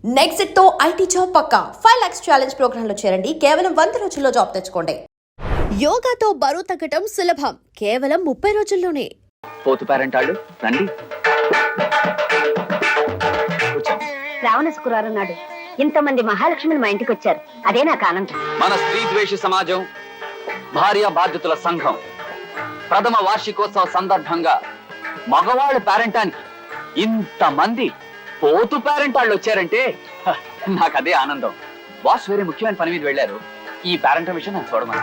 Next తో IT job పక్కా 5 lakhs challenge programme లో చేరండి. కేవలం 100 రోజుల్లో జాబ్ తెచ్చుకోండి. యోగాతో బరువు తగ్గటం సులభం, కేవలం 30 రోజుల్లోనే. పోతు పేరెంటాళ్ళు రండి. శ్రావణ శుక్రవారం నాడు ఇంతమంది మహాలక్ష్మిని మా ఇంటికి వచ్చారు. అదే నాకు ఆనందం. మన స్త్రీ ద్వేష సమాజం భార్య బాధ్యతల సంఘం ప్రథమ వార్షికోత్సవ సందర్భంగా మగవాళ్ళ పేరెంటానికి ఇంతమంది పోతు పేరెంటాళ్ళు వచ్చారంటే నాకు అదే ఆనందం. బాస్ వేరే ముఖ్యమైన పని మీద వెళ్ళారు. ఈ పేరెంట్ విషయం నాకు చూడమని.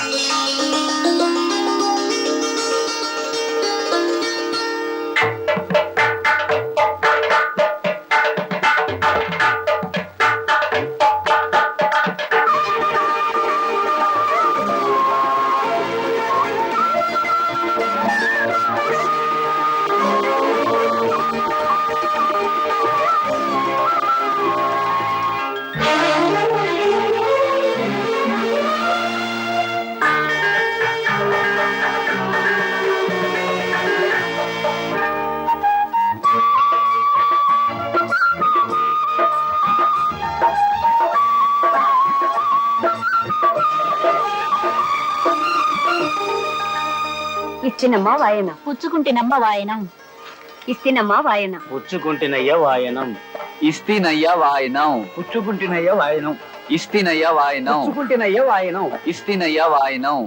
ఇచ్చినమ్మా వాయన, పుచ్చుకుంటేనమ్మ వాయనం. ఇస్తినమ్మా వాయన, పుచ్చుకుంటున్నయ్య వాయనం. ఇస్తీనయ్యా వాయనం, పుచ్చుకుంటున్నయ్య వాయనం. ఇస్తీనయ్యా వాయనం, పుచ్చుకుంటున్నయ్య వాయనం. ఇస్తీనయ్యా వాయనం.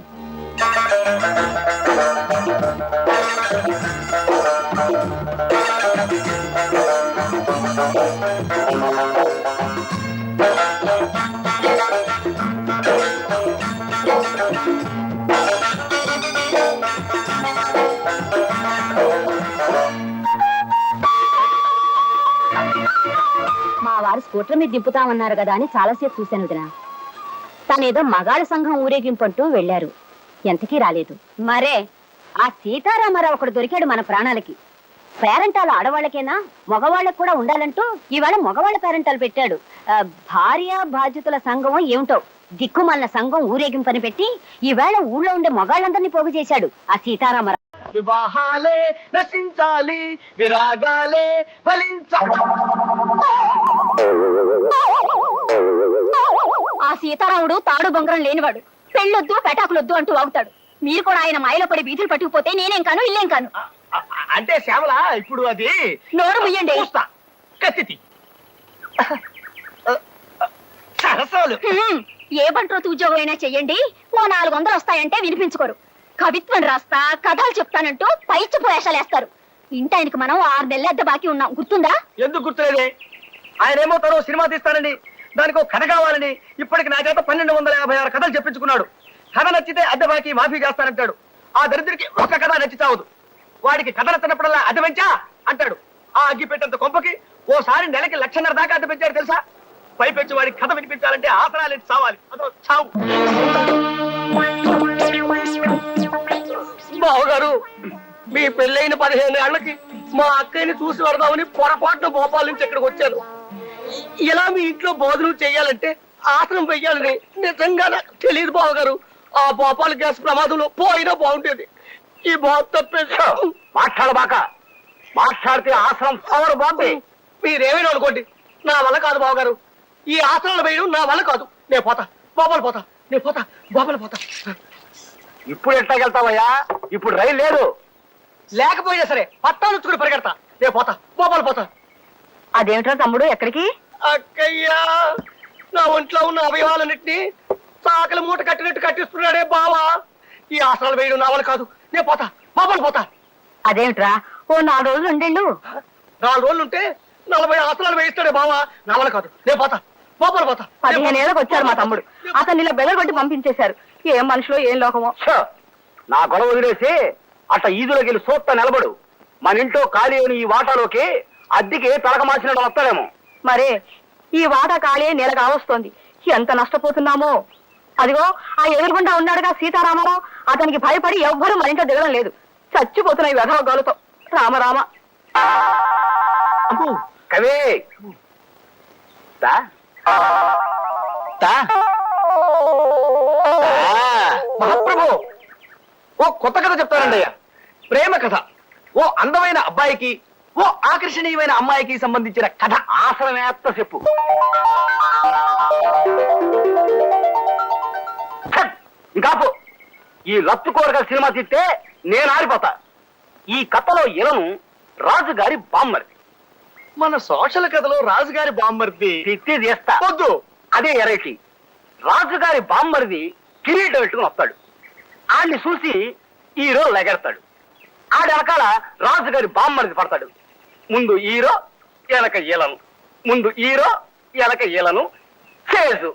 మా వారు స్కూటర్ మీద దింపుతామన్నారు కదా అని చాలాసేపు చూశాను వదినా. తనేదో మగాళ్ళ సంఘం ఊరేగింపంటూ వెళ్లారు, ఎంతకీ రాలేదు. మరే ఆ సీతారామారావు ఒకడు దొరికాడు మన ప్రాణాలకి. పేరెంటాలు ఆడవాళ్ళకేనా, మగవాళ్ళకు కూడా ఉండాలంటూ ఈవేళ మగవాళ్ళ పేరెంటాలు పెట్టాడు. భార్య బాధ్యతల సంఘం ఏమిటో దిక్కుమాలిన సంఘం ఊరేగింపని పెట్టి ఈవేళ ఊళ్ళో ఉండే మగాళ్ళందరినీ పోగు చేశాడు ఆ సీతారామరావు. వివాహాలే నశించాలి, విరాగాలే ఫలించాలి. ఆ సీతారాముడు తాడు బొంగరం లేనివాడు. పెళ్ళొద్దు పెటాకులొద్దు అంటూ వాగుతాడు. మీరు కూడా ఆయన మాయలో పడి బీతులు పట్టుకుపోతే నేనేం కాను ఇల్లేం కాను. అంటే శ్యామల ఇప్పుడు అది నోరు ముయ్యండి. కత్తి సరసాలు. ఏ బంట్రోతు ఉద్యోగం అయినా చెయ్యండి, ఓ 400 వస్తాయంటే వినిపించుకోరు. కవిత్వం రాస్తా కథలు చెప్తానంటూ పైచ్చి వేషాలేస్తారు. ఇంటాయనకి మనం 6 నెలల అద్దె బాకీ ఉన్నాం, గుర్తుందా? ఎందుకు గుర్తులేదే? ఆయన ఏమో తను సినిమా తీస్తానని, దానికి కథ కావాలని ఇప్పటికి నా చేత 1256 కథలు చెప్పించుకున్నాడు. కథ నచ్చితే అద్దె బాకీ మాఫీ చేస్తానంటాడు. ఆ దరిద్రుడికి ఒక కథ నచ్చి చావదు. వాడికి కథ నచ్చినప్పుడల్లా అద్దె పెంచా అంటాడు. ఆ అగ్గి పెట్టేంత కొంపకి ఓసారి నెలకి 1,50,000 దాకా అద్దె పెంచాడు తెలుసా? పైపెచ్చి వాడికి కథ వినిపించాలంటే ఆసనాలు ఎత్తి చావాలి. అదో చావు. బావగారు, మీ పెళ్ళైన 15 ఏళ్లకి మా అక్కయ్యని చూసి వరదామని పొరపాటున భోపాల్ నుంచి ఇక్కడికి వచ్చాను. ఇలా మీ ఇంట్లో భోజనం చెయ్యాలంటే ఆసనం వెయ్యాలని నిజంగా నాకు తెలియదు బావగారు. ఆ భోపాల్ గ్యాస్ ప్రమాదంలో పోయినా బాగుంటేది. ఈ బాబు తప్పేసా. మాట్లాడబాక, మాట్లాడితే ఆసనం పవర్ బాగుంది. మీరేమైనా అనుకోండి, నా వల్ల కాదు బావగారు. ఈ ఆసనాలు వేయడం నా వల్ల కాదు. నేను పోతా, భోపాల్ పోతా, నేను పోతా, భోపాల్ పోతా. ఇప్పుడు ఎట్లాగెళ్తావయ్యా? ఇప్పుడు రైలు లేదు. లేకపోయినా సరే పట్టాలు వచ్చుకుని పరిగెడతా. నేను పోతా, భోపాల్ పోతా. అదేమిటో తమ్ముడు, ఎక్కడికి? అక్కయ్యా, నా ఒంట్లో ఉన్న అవయవాలన్నింటినీ సాకలి మూట కట్టినట్టు కట్టిస్తున్నాడే బావా. ఈ ఆసనాలు వేయడం నా వల్ల కాదు. నేను పోతా, భోపాల్ పోతా. అదేమిట్రా, ఓ 4 రోజులు ఉండండు. 4 రోజులు ఉంటే 40 ఆసనాలు వేయిస్తాడే బావా. నా వల్ల కాదు. నేను పోతా, భోపాల్ పోతా. 15 ఏళ్ళకి వచ్చారు మా తమ్ముడు. అతను ఇలా బెదరగొట్టి పంపించేశారు. ఏం మనుషులో ఏం లోకమో. నా గొడవ వదిలేసి అట్ట ఈదులోకి వెళ్ళి సోత్త నిలబడు. మన ఇంట్లో ఖాళీ అయిన ఈ వాటాలోకి అద్దెకి తలక మార్చినట్టు వస్తాడేమో. మరే ఈ వాటా ఖాళీ నెల కావస్తోంది. ఎంత నష్టపోతున్నామో. అదిగో ఆ ఎదురుగుండా ఉన్నాడుగా సీతారామారావు, అతనికి భయపడి ఎవ్వరూ మన ఇంట్లో దిగడం లేదు. చచ్చిపోతున్నాయి వెధవగాలుతో. రామరామ. కవే మహాప్రభు, ఓ కొత్త కథ చెప్తానండి అయ్యా. ప్రేమ కథ. ఓ అందమైన అబ్బాయికి ఓ ఆకర్షణీయమైన అమ్మాయికి సంబంధించిన కథ. ఆసనమేత్త చెప్పు. ఇంకాపు ఈ లత్తు కూరగాయల సినిమా తిట్టే నేను ఆరిపోతా. ఈ కథలో ఇలను రాజుగారి బామ్మర్ది. మన సోషల్ కథలో రాజుగారి బామ్మర్ది తిట్టి చేస్తా వద్దు. అదే ఎరైటీ. రాజుగారి బామ్మర్ది కిరీటం పెట్టుకుని వస్తాడు. ఆడిని చూసి హీరో లెగెడతాడు. ఆడి వెనకాల రాజుగారి బామ్మర్ది పడతాడు. ముందు హీరో ఎలక ఈలను, ముందు హీరో ఎలక ఈలను చేసు.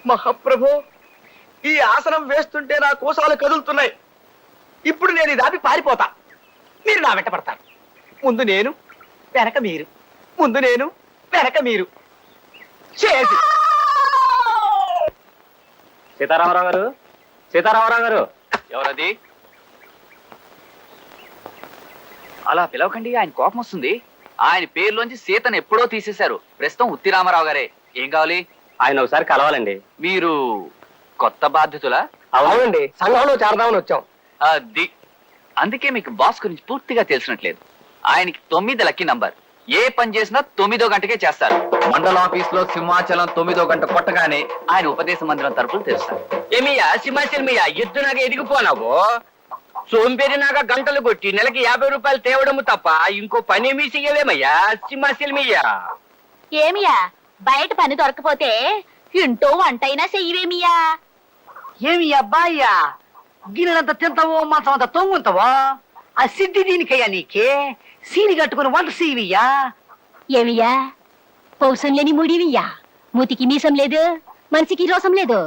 మహాప్రభు, ఈ ఆసనం వేస్తుంటే నా కోసాలు కదులుతున్నాయి. ఇప్పుడు నేను ఇది ఆపి పారిపోతా. మీరు నా వెంట పడతారు. ముందు నేను, వెనక మీరు, ముందు నేను, వెనక మీరు. చేసి. సీతారామరావు గారు, సీతారామరావు గారు. ఎవరది? అలా పిలవకండి, ఆయన కోపం వస్తుంది. ఆయన పేరులోంచి సీతను ఎప్పుడో తీసేశారు. ప్రస్తుతం ఉత్తి రామారావు గారే. ఏం కావాలి? ఆయన ఒకసారి కలవాలండి. మీరు కొత్త బాధ్యతలా? అవునండి, సంఘంలో చేరదామని వచ్చాం. అది అందుకే మీకు బాస్ గురించి పూర్తిగా తెలిసినట్లేదు. ఆయనకి 9 లక్కీ నంబర్. ఏ పని చేసినా 9వ గంటకే చేస్తారు. మండల ఆఫీస్ లో సింహాచలం 9వ గంట కొట్టగానే ఆయన ఉపదేశ మందిరం తరపులు తెరుస్తారు. ఏమియా సింహాచలమియా ఎద్దునాగా ఎదిగిపోనావు. సోంపేరినాగా గంటలు కొట్టి నెలకి 50 రూపాయలు తేవడము తప్ప ఇంకో పని ఏమీ చెయ్యలేమయ్యా సింహాచలమియా. ఏమియా బయట పని దొరకపోతే ఇంటో వంటైనా చెయ్యవేమియా? ఏమి అబ్బాయ్యా, గిన్నెలంత తింటావో మాసం అంత తొంగుంటావో? ఆ సిద్ధి దీనికయ్యా నీకే. సీని కట్టుకుని వంట సీవియ్యా. ఏమియా పౌసం లేని ముడివియ్యా? మూతికి మీసం లేదు, మనిషికి రోసం లేదు.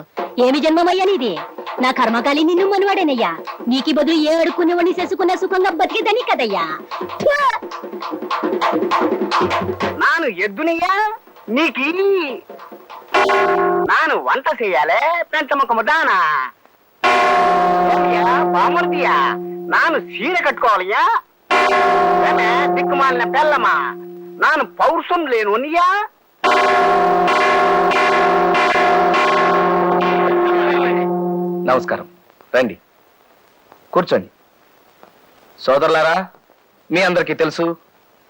ఏమి జన్మమయ్యా నీది? నా కర్మకాలి నిన్ను మనవాడేనయ్యా. నీకి బదులు ఏ అడుక్కునేవాడిని చేసుకున్న సుఖంగా బతికేదని కదయ్యా. నాను ఎద్దునయ్యా నీకి. నాను వంట చెయ్యాలే పెంచముఖము దానా. బామర్దియా నాను సీర కట్టుకోవాలయ్యా. దిక్కుమాలిన పెళ్ళమా నాను పౌరుషం లేనునియా. నమస్కారం, రండి కూర్చోండి. సోదరులారా, మీ అందరికీ తెలుసు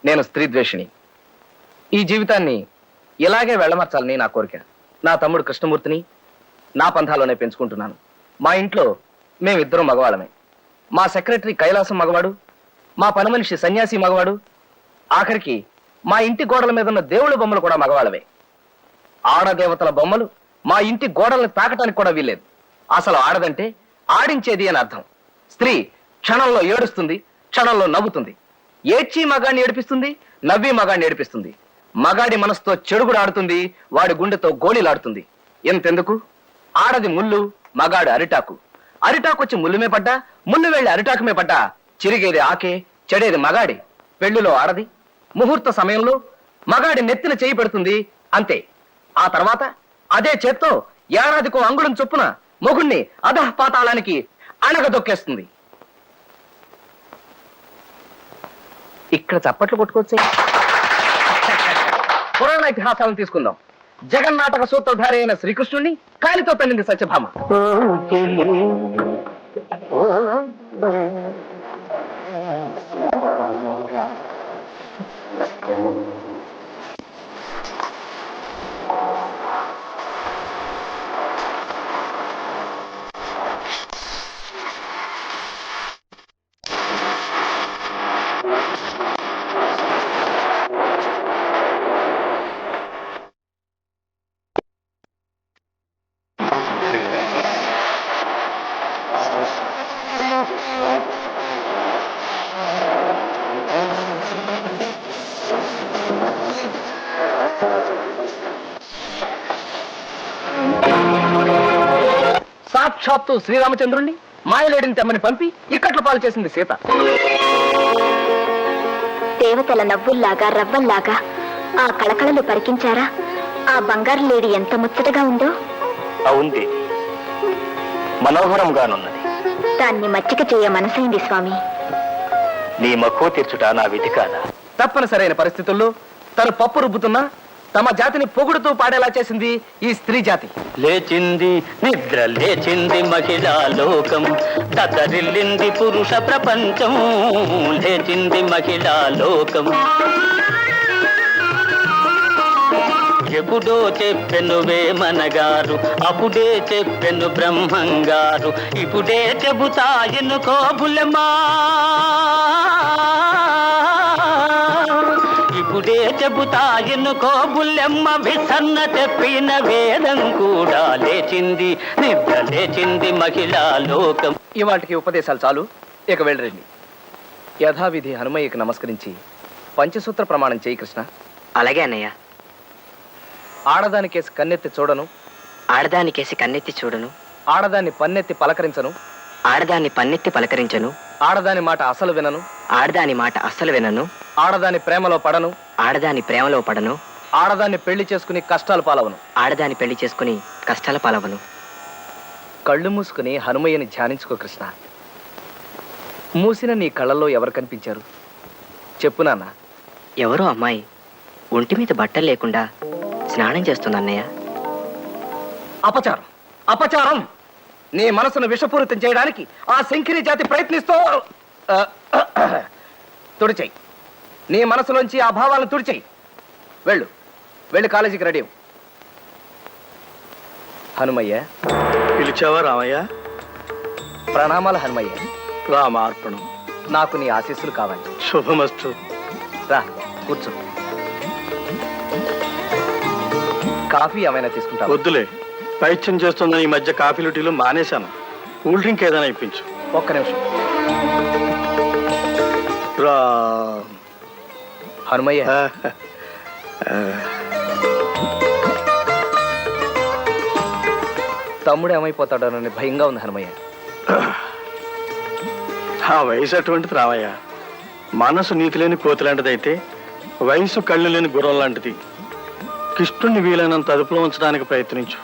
నేను స్త్రీ ద్వేషిని. ఈ జీవితాన్ని ఇలాగే వెళ్ళమర్చాలని నా కోరిక. నా తమ్ముడు కృష్ణమూర్తిని నా పంథాలోనే పెంచుకుంటున్నాను. మా ఇంట్లో మేమిద్దరం మగవాళ్ళమే. మా సెక్రటరీ కైలాసం మగవాడు, మా పని మనిషి సన్యాసి మగవాడు, ఆఖరికి మా ఇంటి గోడల మీద ఉన్న దేవుళ్ళ బొమ్మలు కూడా మగవాళ్ళవే. ఆడదేవతల బొమ్మలు మా ఇంటి గోడల్ని తాకటానికి కూడా వీల్లేదు. అసలు ఆడదంటే ఆడించేది అని అర్థం. స్త్రీ క్షణంలో ఏడుస్తుంది, క్షణంలో నవ్వుతుంది. ఏడ్చి మగాడిని ఏడిపిస్తుంది, నవ్వి మగాడిని ఏడిపిస్తుంది. మగాడి మనసుతో చెడుగుడు ఆడుతుంది, వాడి గుండెతో గోళీలాడుతుంది. ఎంతెందుకు, ఆడది ముళ్ళు, మగాడు అరిటాకు. అరిటాకు వచ్చి ముళ్ళుమే పడ్డా, ముళ్ళు వెళ్ళి అరిటాకుమే పడ్డా చిరిగేది ఆకే, చెడేది మగాడి. పెళ్లిలో ఆడది ముహూర్త సమయంలో మగాడి నెత్తిన చేయి పెడుతుంది, అంతే. ఆ తర్వాత అదే చేత్తో ఏడాదికో అంగుళం చొప్పున మొగుణ్ణి అధః పాతాళానికి అణగదొక్కేస్తుంది. ఇక్కడ చప్పట్లు కొట్టుకోవచ్చే. పురాణ ఇతిహాసాలను తీసుకుందాం. జగన్నాటక సూత్రధారి అయిన శ్రీకృష్ణుని కాలితో తల్లింది సత్యభామ. సాక్షాత్తు శ్రీరామచంద్రుణ్ణి మాయలేడిని తెమ్మని పంపి ఇక్కట్లు పాలు చేసింది సీత. దేవతల నవ్వుల్లాగా రవ్వల్లాగా ఆ కళకళలు పరికించారా? ఆ బంగారు లేడి ఎంత ముచ్చటగా ఉందో. అవుంది, మనోహరంగానున్నది. దాన్ని మచ్చిక చేయ మనసైంది స్వామి. నీ మక్కువ తీర్చుట నా విధి కాదా? తప్పనిసరైన పరిస్థితుల్లో తను పప్పు రుబ్బుతున్నా తమ జాతిని పొగుడుతూ పాడేలా చేసింది ఈ స్త్రీ జాతి. లేచింది నిద్ర లేచింది మహిళా లోకం, దతరిల్లింది పురుష ప్రపంచం. లేచింది మహిళా లోకం. ఎప్పుడో చెప్పెను వేమనగారు, అప్పుడే చెప్పెను బ్రహ్మంగారు, ఇప్పుడే చెబుతా ఎన్నుకో బుల్లెమ్మా. ఇప్పుడే చెబుతా ఎన్నుకో బుల్లెమ్మ. విసన్న చెప్పిన వేదం కూడా లేచింది నిద్ర లేచింది మహిళా లోకం. ఇవాటికి ఉపదేశాలు చాలు, ఇక వెళ్ళరండి. యథావిధి హనుమయ్యకి నమస్కరించి పంచసూత్ర ప్రమాణం చేయి కృష్ణ. అలాగే అన్నయ్య. ఆడదానికేసి కన్నెత్తి చూడను, ఆడదానికేసి కన్నెత్తి చూడను, ఆడదాన్ని పన్నెత్తి పలకరించను, ఆడదాన్ని పన్నెత్తి పలకరించను, ఆడదాని మాట అసలు వినను, ఆడదాని మాట అస్సలు వినను, ఆడదాని ప్రేమలో పడను, ఆడదాని ప్రేమలో పడను, ఆడదాన్ని పెళ్లి చేసుకుని కష్టాలు పాలవను. ఆడదాని పెళ్లి చేసుకుని కష్టాల పాలవను. కళ్ళు మూసుకుని హనుమయ్యని ధ్యానించుకో కృష్ణ. మూసిన నీ కళ్ళల్లో ఎవరు కనిపించారు చెప్పు నాన్న. ఎవరో అమ్మాయి ఒంటి మీద బట్టలు లేకుండా స్నానం చేస్తుంది అన్నయ్య. అపచారం, అపచారం! నీ మనసును విషపూరితం చేయడానికి ఆ శంకిని జాతి ప్రయత్నిస్తూ తుడిచేయి. నీ మనసులోంచి ఆ భావాలను తుడిచేయి. వెళ్ళు, వెళ్ళి కాలేజీకి రెడీ అవ్వు. హనుమయ్య. పిలిచావా రామయ్య? ప్రణామాలు హనుమయ్య. రామార్పణం. నాకు నీ ఆశీస్సులు కావాలి. శుభమస్తు. రా కూర్చో. కాఫీ ఏమైనా తీసుకుంటా? వద్దులే, పైత్యం చేస్తుందని ఈ మధ్య కాఫీలు టీలు మానేశాను. కూల్ డ్రింక్ ఏదైనా ఇప్పించు. ఒక్క నిమిషం. రా హనుమయ్య, తమ్ముడు ఏమైపోతాడోనని భయంగా ఉంది హనుమయ్య. ఆ వయసు అటువంటిది రామయ్య. మనసు నీతి లేని కోతి లాంటిదైతే వయసు కళ్ళు లేని గుర్రం లాంటిది. కృష్ణుణ్ణి వీలైనంత అదుపులో ఉంచడానికి ప్రయత్నించు.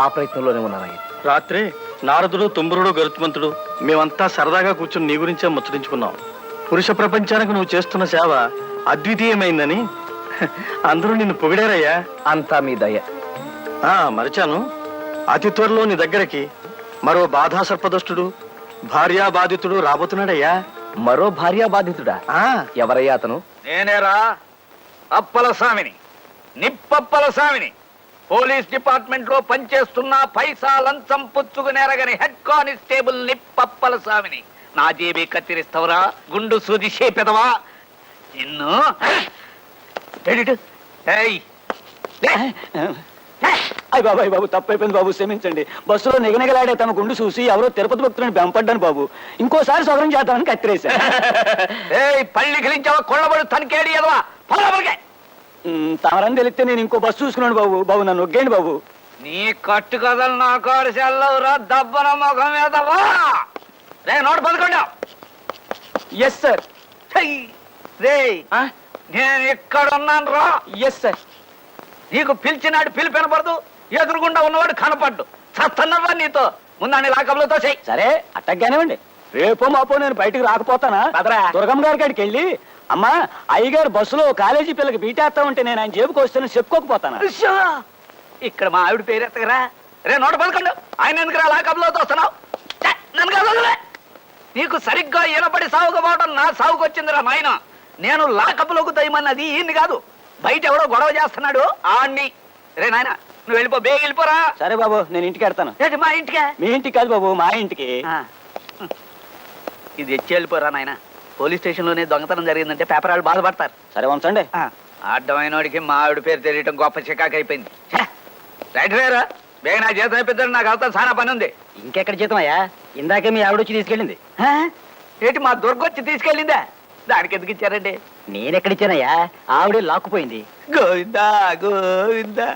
ఆ ప్రయత్నంలోనే ఉన్నానయ్య. రాత్రి నారదుడు, తుంబురుడు, గరుత్మంతుడు మేమంతా సరదాగా కూర్చుని నీ గురించే ముచ్చరించుకున్నాం. పురుష ప్రపంచానికి నువ్వు చేస్తున్న సేవ అద్వితీయమైందని అందరూ నిన్ను పొగిడారయ్యా. అంతా మీ దయ. మరిచాను, అతి త్వరలో నీ దగ్గరికి మరో బాధా సర్పదష్టుడు, భార్యా బాధితుడు రాబోతున్నాడయ్యా. మరో భార్యా బాధితుడా? ఎవరయ్యా అతను? నేనేరా అప్పల స్వామిని, నిప్పప్పల స్వామిని. పోలీస్ డిపార్ట్మెంట్ లో పనిచేస్తున్న పైసా లంచం పుచ్చుకునేరగని హెడ్ కానిస్టేబుల్ నిప్పప్పల స్వామిని. నా జేబీ కత్తిరిస్తావురా గుండు సూది చేపెదవా నిన్ను? అయ్య బాబు, అయ్య బాబు, తప్పైపోయింది బాబు, క్షమించండి. బస్సులో నిగనిగలాడే తమ గుండు చూసి ఎవరో తిరుపతి భక్తులను బెంపడ్డాను బాబు. ఇంకోసారి సౌకర్యం చేద్దామని కత్తిరేశా. పళ్ళి గిలించావా కొళ్ళబడు తనకేడి ఎదవా పొలబడికే. తమరని తెలిస్తే నేను ఇంకో బస్సు చూసుకున్నాను బాబు. బాబు నన్ను ఒగ్గేయండి బాబు. నీ కట్టు కథలు నా కాడు సెల్లవురా దబ్బన ముఖం మీదవా. రే నోటు పదకొండా. Yes sir. రే నేను ఇక్కడ ఉన్నాను రా. Yes sir. నీకు పిలిచినాడు పిలిపి వినపడదు, ఎదురుగుండా ఉన్నవాడు కనపడ్డు. చస్తున్నావా నీతో ముందాన్ని లాకబులతో చెయ్యి. సరే అట్టగ్గానేవ్వండి. రేపో మాపో నేను బయటకు రాకపోతానా? దుర్గమ్మ గారి కాడికి వెళ్ళి, అమ్మా అయ్యగారు బస్సులో కాలేజీ పిల్లకి బీటేస్తా ఉంటే నేను ఆయన జేబుకి వస్తాను చెప్పుకోకపోతానా? ఇక్కడ మా ఆవిడ పేరు ఎత్తగరా. రే నోట పదకొండు. ఆయన ఎందుకురా లాకబులతో వస్తున్నావు? నన్ను కాదు, నీకు సరిగ్గా ఈనపడి సాగుకపోవడం నా సాగుకు వచ్చిందిరా నాయన. నేను లాకబులోకి దయమన్నది ఈయన్ని కాదు, బయట ఎవడో గొడవ చేస్తున్నాడు ఆడిని. రే నాయన నువ్వు వెళ్ళిపో, బేగ వెళ్ళిపోరా. సరే బాబు, నేను ఇంటికి వెళ్తాను. మా ఇంటికే? మీ ఇంటికి కాదు బాబు, మా ఇంటికి. ఇది ఎచ్చి వెళ్ళిపోరా నాయన. పోలీస్ స్టేషన్ లోనే దొంగతనం జరిగిందంటే పేపర్ వాళ్ళు బాధపడతారు. సరే ఉంచండి. అడ్డమైన వాడికి మా ఆవిడ పేరు తెలియటం గొప్ప చికాకు అయిపోయింది. రైట్ రేరా, బేగ నా జీతం అయిపోతాడు, నాకు అవుతా చాలా పని ఉంది. ఇంకెక్కడ జీతం అయ్యా? ఇందాకే మీ ఆవిడ వచ్చి తీసుకెళ్ళింది. ఏంటి మా దుర్గొచ్చి తీసుకెళ్ళిందా? దానికి ఎందుకు ఇచ్చారండి? నేనెక్కడిచ్చానయ్యా? ఆవిడే లాక్కుపోయింది. గోవిందా గోవిందా.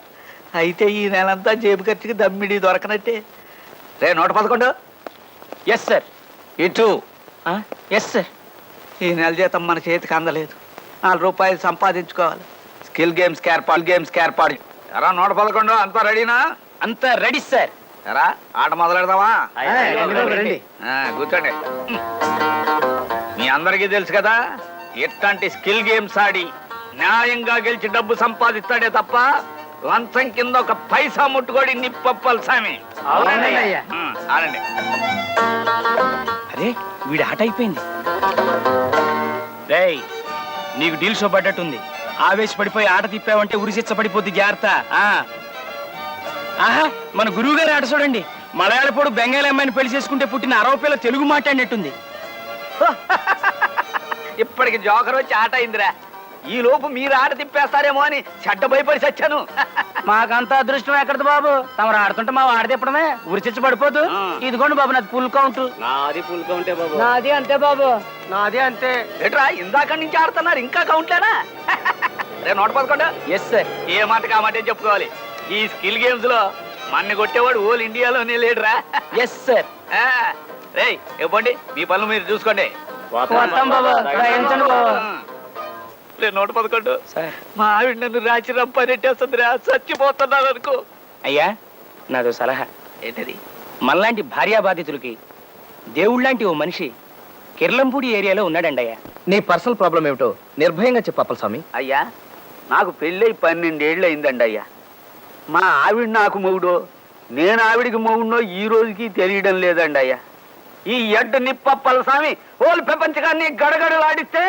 అయితే ఈ నెలంతా జేబు ఖర్చుకి దమ్మిడి దొరకనట్టే. రే నోట పదకొండు. Yes sir. ఇటు. Yes sir. ఈ నెల జీతం మన చేతికి అందలేదు. 4 రూపాయలు సంపాదించుకోవాలి. స్కిల్ గేమ్స్ ఏర్పాటు. ఎరా నోట పదకొండు, అంతా రెడీనా? అంతా రెడీ సార్. ఎరా ఆట మొదలెడదామా? రండి. కూర్చోండి. మీ అందరికీ తెలుసు కదా, ఇట్లాంటి స్కిల్ గేమ్స్ ఆడి న్యాయంగా గెలిచి డబ్బు సంపాదిస్తాడే తప్ప లంచం కింద ఒక పైసా ముట్టుకోడి నిప్పప్పలు స్వామి. ఆడండి. అరే వీడి ఆట అయిపోయింది. రేయ్ నీకు డీల్ షో పడ్డట్టుంది. ఆవేశపడిపోయి ఆట తిప్పావంటే ఉరిశిచ్చ పడిపోద్ది, జాగ్రత్త. ఆహా మన గురువు గారి ఆట చూడండి. మలయాళపోడు బెంగాలీ అమ్మాయిని పెళ్లి చేసుకుంటే పుట్టిన 60 పిల్ల తెలుగు మాట్లాడినట్టుంది. ఇప్పటికి జోకర్ వచ్చి ఆట అయిందిరా. ఈ లోపు మీరు ఆట తిప్పేస్తారేమో అని చెడ్డ భయపడి చచ్చాను. మాకంత అదృష్టం ఎక్కడది బాబు. తమరు ఆడుతుంటే మా ఆడ తిప్పడమే ఉరిచిచ్చ పడిపోదు. ఇదిగోండి బాబు నాది ఫుల్ కౌంట్. నాది ఫుల్ కౌంటే బాబు. నాది అంతే బాబు. నాది అంతే. ఏట్రా ఇందాక నుంచి ఆడుతున్నారు ఇంకా కౌంట్లేనా? రే 111. Yes sir. ఏ మాట కామాటే చెప్పుకోవాలి. ఈ స్కిల్ గేమ్స్ లో మన్ని కొట్టేవాడు ఓల్ ఇండియాలోనే లేడురా. Yes sir. రే ఇవ్వండి మీ పనులు మీరు చూసుకోండి. 111. మా ఆవిడ నన్ను రాచి రంపనెట్టేస్తుందిరా. చచ్చిపోతున్నాను అనుకో. అయ్యా నాదో సలహా. ఏంటది? మనలాంటి భార్యా బాధితులకి దేవుళ్ళంటి ఓ మనిషి కిర్లంపూడి ఏరియాలో ఉన్నాడండి అయ్యా. నీ పర్సనల్ ప్రాబ్లం ఏమిటో నిర్భయంగా చెప్పు అప్పలస్వామి. అయ్యా నాకు పెళ్ళై 12 ఏళ్ళు అయిందండి అయ్యా. మా ఆవిడ నాకు మొగుడో నేను ఆవిడికి మొగుడో ఈ రోజుకి తెలియడం లేదండి అయ్యా. ఈ ఎడ్డు నిప్పప్పల స్వామి ఓలు ప్రపంచకాన్ని గడగడలాడిస్తే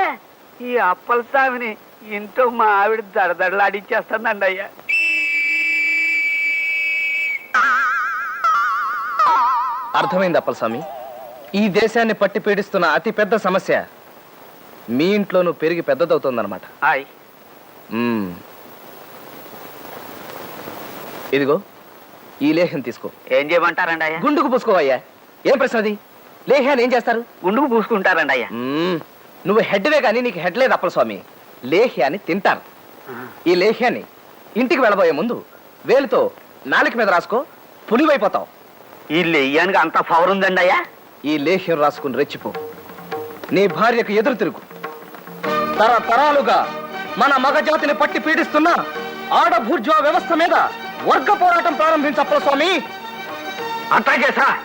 ఈ అప్పల స్వామిని ఇంట్లో మా ఆవిడ దడదడలాడిచ్చేస్తుందండి అయ్యా. అర్థమైంది అప్పలస్వామి. ఈ దేశాన్ని పట్టి పీడిస్తున్న అతి పెద్ద సమస్య మీ ఇంట్లోనూ పెరిగి పెద్దదవుతుందన్నమాట. హాయ్ ఇదిగో ఈ లేహ్యం తీసుకో. ఏం చేయమంటారండి అయ్యా? గుండుకు పూసుకోవయ్యా. ఏం ప్రశ్న అది? లేహ్యాన్ని ఏం చేస్తారు? గుండుకు పూసుకుంటారండి అయ్యా. నువ్వు హెడ్వే కానీ నీకు హెడ్ లేదు అప్పలస్వామి. లేహ్యాన్ని తింటారు. ఈ లేహ్యాన్ని ఇంటికి వెళ్ళబోయే ముందు వేలుతో నాలుక మీద రాసుకో, పులివైపోతావు. ఈ లెయ్యానికి అంత పవర్ ఉందండి అయ్యా. ఈ లేహ్యం రాసుకుని రెచ్చిపో. నీ భార్యకు ఎదురు తిరుగు. తరతరాలుగా మన మగజాతిని పట్టి పీడిస్తున్న ఆడభూర్జువా వ్యవస్థ మీద వర్గ పోరాటం ప్రారంభించు అప్పలస్వామి. అట్లాగే సార్.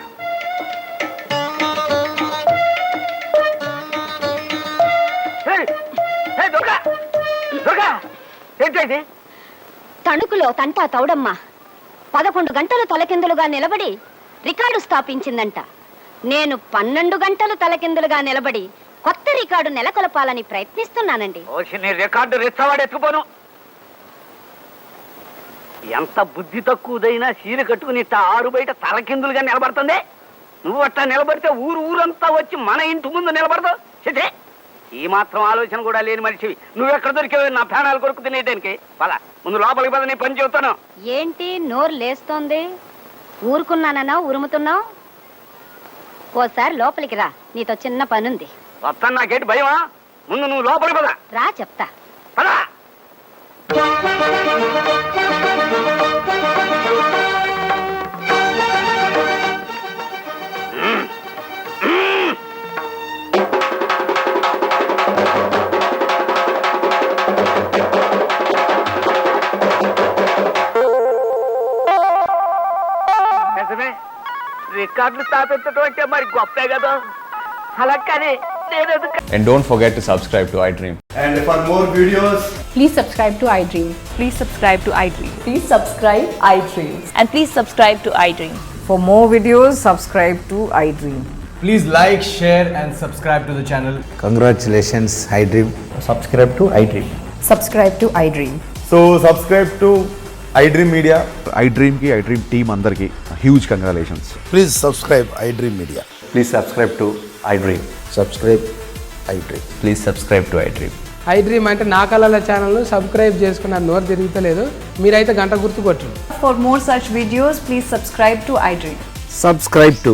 ఏంటండి? తణుకులో తంటా తౌడమ్మ 11 గంటలు తలకిందులుగా నిలబడి రికార్డు స్థాపించిందంట. నేను 12 గంటలు తలకిందులుగా నిలబడి కొత్త రికార్డు నెలకొల్పాలని ప్రయత్నిస్తున్నానండి. రికార్డు రెచ్చవాడెత్తుకుపోను. ఎంత బుద్ధి తక్కువదైనా చీర కట్టుకుని ఆరు బయట తలకిందులుగా నిలబడుతుంది. నువ్వు అట్లా నిలబడితే ఊరంతా వచ్చి మన ఇంటి ముందు నిలబడదు. చితే ఈ మాత్రం ఆలోచన కూడా లేని మనిషివి. నువ్వెక్కడ దొరికేవి నా ప్రాణాలు కొరకు తినేదానికి? పద ముందు లోపలికి పద, నీ పని చెబుతాను. ఏంటి నోరు లేస్తోంది? ఊరుకున్నానన్నా ఉరుముతున్నావు? ఓసారి లోపలికి రా, నీతో చిన్న పనుంది. వస్తాను, నాకేంటి భయమా? ముందు నువ్వు లోపలికి పద. రా చెప్తా. పదా. రికార్డులు స్థాపించడం అంటే మరి గొప్పే కదా. అలా కానీ And don't forget to subscribe to iDream. And for more videos, please subscribe to iDream. Please subscribe to iDream. Please subscribe iDream. And please subscribe to iDream. For more videos, subscribe to iDream. please like, share and subscribe to the channel. Congratulations, iDream. Subscribe to iDream. Subscribe to iDream. So subscribe to iDream Media. iDream ki iDream team andarki huge congratulations. Please subscribe iDream Media. Please subscribe to iDream. Subscribe iDream. Please subscribe to iDream. iDream అంటే నా కళల channel subscribe చేసుకున్న నోరు తిరుగుతలేదు. మీరైతే గంట గుర్తు కొట్టండి. For more such videos, please subscribe to iDream. Subscribe to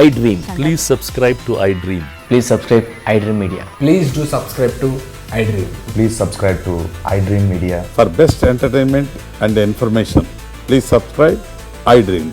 iDream. Please subscribe to iDream. Please subscribe iDream Media. Please do subscribe to iDream. Please subscribe to iDream Media. For best entertainment and information, please subscribe iDream.